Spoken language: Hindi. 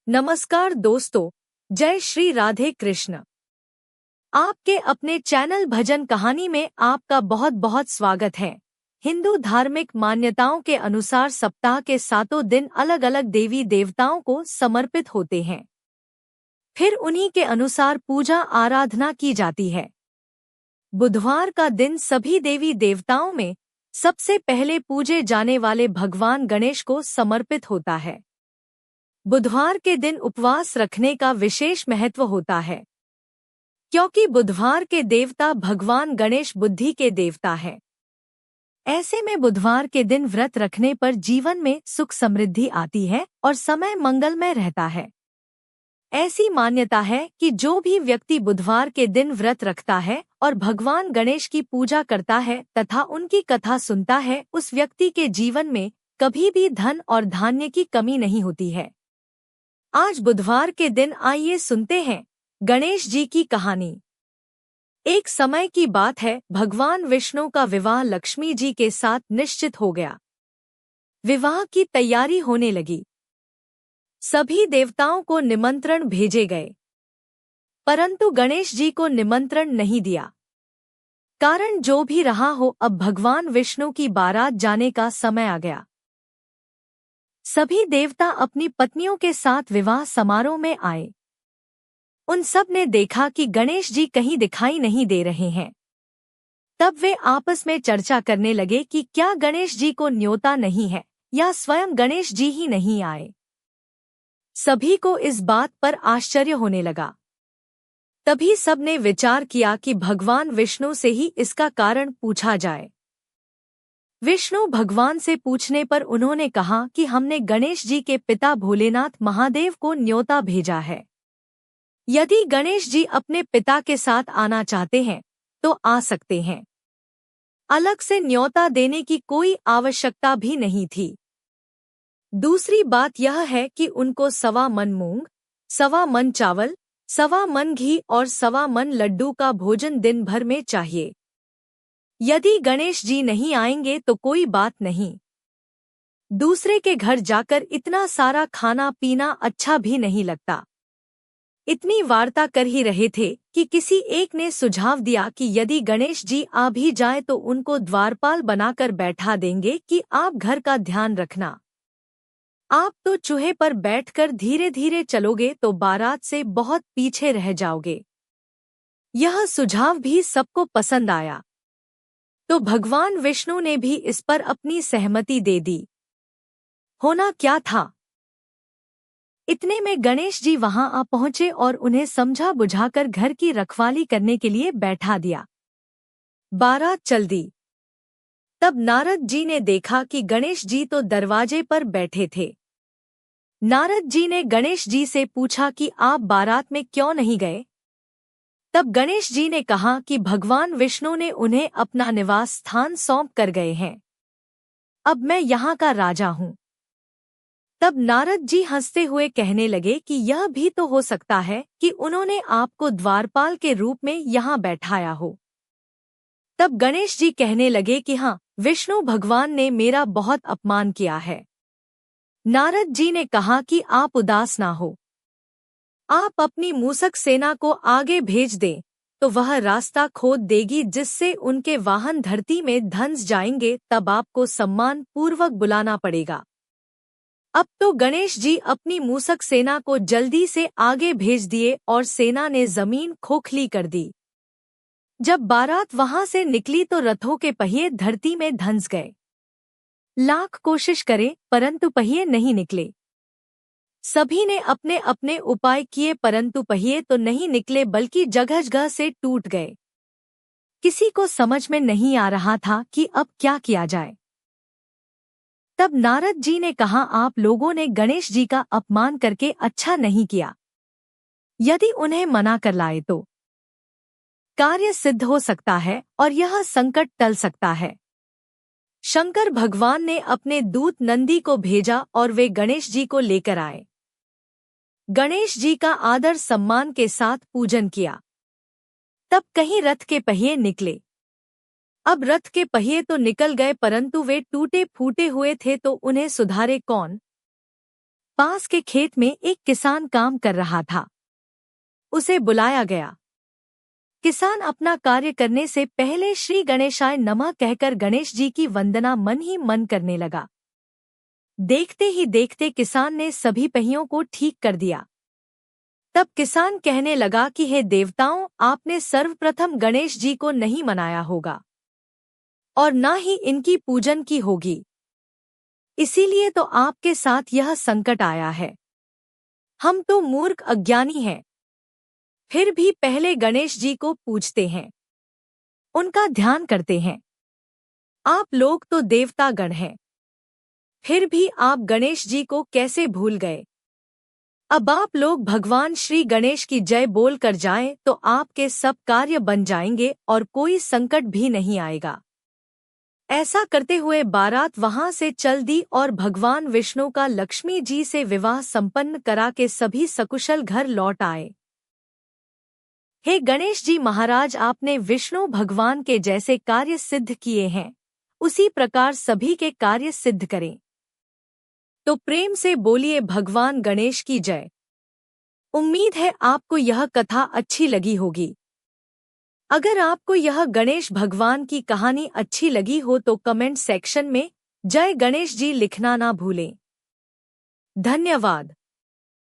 नमस्कार दोस्तों, जय श्री राधे कृष्ण। आपके अपने चैनल भजन कहानी में आपका बहुत बहुत स्वागत है। हिंदू धार्मिक मान्यताओं के अनुसार सप्ताह के 7 दिन अलग अलग देवी देवताओं को समर्पित होते हैं। फिर उन्हीं के अनुसार पूजा आराधना की जाती है। बुधवार का दिन सभी देवी देवताओं में सबसे पहले पूजे जाने वाले भगवान गणेश को समर्पित होता है। बुधवार के दिन उपवास रखने का विशेष महत्व होता है, क्योंकि बुधवार के देवता भगवान गणेश बुद्धि के देवता हैं। ऐसे में बुधवार के दिन व्रत रखने पर जीवन में सुख समृद्धि आती है और समय मंगलमय रहता है। ऐसी मान्यता है कि जो भी व्यक्ति बुधवार के दिन व्रत रखता है और भगवान गणेश की पूजा करता है तथा उनकी कथा सुनता है, उस व्यक्ति के जीवन में कभी भी धन और धान्य की कमी नहीं होती है। आज बुधवार के दिन आइए सुनते हैं गणेश जी की कहानी। एक समय की बात है, भगवान विष्णु का विवाह लक्ष्मी जी के साथ निश्चित हो गया। विवाह की तैयारी होने लगी। सभी देवताओं को निमंत्रण भेजे गए, परंतु गणेश जी को निमंत्रण नहीं दिया। कारण जो भी रहा हो, अब भगवान विष्णु की बारात जाने का समय आ गया। सभी देवता अपनी पत्नियों के साथ विवाह समारोह में आए। उन सब ने देखा कि गणेश जी कहीं दिखाई नहीं दे रहे हैं। तब वे आपस में चर्चा करने लगे कि क्या गणेश जी को न्योता नहीं है या स्वयं गणेश जी ही नहीं आए। सभी को इस बात पर आश्चर्य होने लगा। तभी सब ने विचार किया कि भगवान विष्णु से ही इसका कारण पूछा जाए। विष्णु भगवान से पूछने पर उन्होंने कहा कि हमने गणेश जी के पिता भोलेनाथ महादेव को न्योता भेजा है। यदि गणेश जी अपने पिता के साथ आना चाहते हैं तो आ सकते हैं। अलग से न्योता देने की कोई आवश्यकता भी नहीं थी। दूसरी बात यह है कि उनको 1.25 मन मूंग, 1.25 मन चावल, 1.25 मन घी और 1.25 मन लड्डू का भोजन दिन भर में चाहिए। यदि गणेश जी नहीं आएंगे तो कोई बात नहीं। दूसरे के घर जाकर इतना सारा खाना पीना अच्छा भी नहीं लगता। इतनी वार्ता कर ही रहे थे कि किसी एक ने सुझाव दिया कि यदि गणेश जी आ भी जाए तो उनको द्वारपाल बनाकर बैठा देंगे कि आप घर का ध्यान रखना। आप तो चूहे पर बैठकर धीरे धीरे चलोगे तो बारात से बहुत पीछे रह जाओगे। यह सुझाव भी सबको पसंद आया, तो भगवान विष्णु ने भी इस पर अपनी सहमति दे दी। होना क्या था, इतने में गणेश जी वहां आ पहुंचे और उन्हें समझा बुझाकर घर की रखवाली करने के लिए बैठा दिया। बारात चल दी। तब नारद जी ने देखा कि गणेश जी तो दरवाजे पर बैठे थे। नारद जी ने गणेश जी से पूछा कि आप बारात में क्यों नहीं गए। तब गणेश जी ने कहा कि भगवान विष्णु ने उन्हें अपना निवास स्थान सौंप कर गए हैं। अब मैं यहाँ का राजा हूँ। तब नारद जी हंसते हुए कहने लगे कि यह भी तो हो सकता है कि उन्होंने आपको द्वारपाल के रूप में यहाँ बैठाया हो। तब गणेश जी कहने लगे कि हाँ, विष्णु भगवान ने मेरा बहुत अपमान किया है। नारद जी ने कहा कि आप उदास ना हो। आप अपनी मूसक सेना को आगे भेज दें तो वह रास्ता खोद देगी जिससे उनके वाहन धरती में धंस जाएंगे। तब आपको सम्मान पूर्वक बुलाना पड़ेगा। अब तो गणेश जी अपनी मूसक सेना को जल्दी से आगे भेज दिए और सेना ने जमीन खोखली कर दी। जब बारात वहां से निकली तो रथों के पहिए धरती में धंस गए। लाख कोशिश करें परंतु पहिए नहीं निकले। सभी ने अपने अपने उपाय किए परंतु पहिए तो नहीं निकले बल्कि जगह जगह से टूट गए। किसी को समझ में नहीं आ रहा था कि अब क्या किया जाए। तब नारद जी ने कहा, आप लोगों ने गणेश जी का अपमान करके अच्छा नहीं किया। यदि उन्हें मना कर लाए तो कार्य सिद्ध हो सकता है और यह संकट टल सकता है। शंकर भगवान ने अपने दूत नंदी को भेजा और वे गणेश जी को लेकर आए। गणेश जी का आदर सम्मान के साथ पूजन किया। तब कहीं रथ के पहिए निकले। अब रथ के पहिए तो निकल गए परंतु वे टूटे फूटे हुए थे तो उन्हें सुधारे कौन। पास के खेत में एक किसान काम कर रहा था। उसे बुलाया गया। किसान अपना कार्य करने से पहले श्री गणेशाय नमः कहकर गणेश जी की वंदना मन ही मन करने लगा। देखते ही देखते किसान ने सभी पहियों को ठीक कर दिया। तब किसान कहने लगा कि हे देवताओं, आपने सर्वप्रथम गणेश जी को नहीं मनाया होगा और न ही इनकी पूजन की होगी, इसीलिए तो आपके साथ यह संकट आया है। हम तो मूर्ख अज्ञानी हैं, फिर भी पहले गणेश जी को पूजते हैं, उनका ध्यान करते हैं। आप लोग तो देवता गण हैं, फिर भी आप गणेश जी को कैसे भूल गए? अब आप लोग भगवान श्री गणेश की जय बोल कर जाएं तो आपके सब कार्य बन जाएंगे और कोई संकट भी नहीं आएगा। ऐसा करते हुए बारात वहां से चल दी और भगवान विष्णु का लक्ष्मी जी से विवाह संपन्न करा के सभी सकुशल घर लौट आए। हे गणेश जी महाराज, आपने विष्णु भगवान के जैसे कार्य सिद्ध किए हैं, उसी प्रकार सभी के कार्य सिद्ध करें। तो प्रेम से बोलिए भगवान गणेश की जय। उम्मीद है आपको यह कथा अच्छी लगी होगी। अगर आपको यह गणेश भगवान की कहानी अच्छी लगी हो तो कमेंट सेक्शन में जय गणेश जी लिखना ना भूलें। धन्यवाद।